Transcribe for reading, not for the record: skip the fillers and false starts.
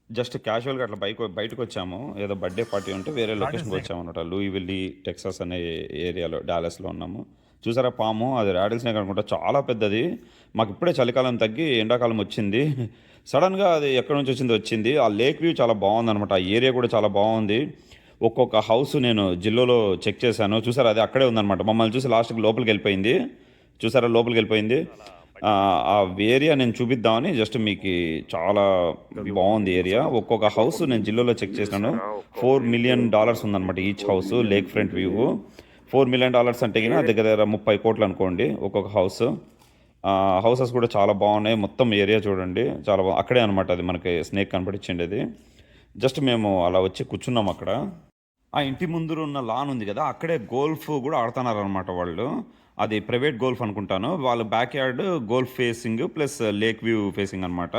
Just క్యాజువల్‌గా అట్లా బయటకొచ్చాము. ఏదో బర్త్‌డే పార్టీ ఉంటే వేరే లొకేషన్‌కొచ్చామనమాట. లూయివిల్లీ, టెక్సాస్ అనే ఏరియాలో డాలస్‌లో ఉన్నాము. చూసారా పాము? అది రాటిల్ స్నేక్ అనుకుంటా. చాలా పెద్దది. మాకిప్పుడే చలికాలం తగ్గి ఎండాకాలం వచ్చింది. సడెన్‌గా అది ఎక్కడి నుంచి వచ్చిందో వచ్చింది. ఆ లేక్ వ్యూ చాలా బావుందనమాట. ఆ ఏరియా కూడా చాలా బావుంది. ఒక్కొక్క హౌస్ నేను జిల్లోలో చెక్ చేశాను. చూసారా అది అక్కడే ఉందనమాట. మమ్మల్ని చూసి లాస్ట్‌కి లోపలికెళ్ళిపోయింది. చూసారా లోపలికెళ్ళిపోయింది. ఆ ఏరియా నేను చూపిద్దామని జస్ట్ మీకి చాలా బావుంది ఏరియా. ఒక్కొక్క హౌస్ నేను జిల్లోలో చెక్ చేసినాను. $4,000,000 ఉందనమాట each house lake front view. $4,000,000 అంటే గిన దగ్గర దగ్గర 30,00,00,000 అనుకోండి ఒక్కొక్క హౌస్. హౌసెస్ కూడా చాలా బావున్నాయి. మొత్తం ఏరియా చూడండి. చాలా అక్కడే అనమాట అది మనకి స్నేక్ కనపడిచ్చిండేది. జస్ట్ మేము అలా వచ్చి కూర్చున్నాం అక్కడ. ఆ ఇంటి ముందర ఉన్న లాన్ ఉంది గదా! అక్కడే గోల్ఫ్ గూడా ఆడుతున్నారనమాట వాళ్ళు. అది ప్రైవేట్ గోల్ఫ్ అనుకుంటాను. వాళ్ళ back yard golf facing plus lake view facing అనమాట.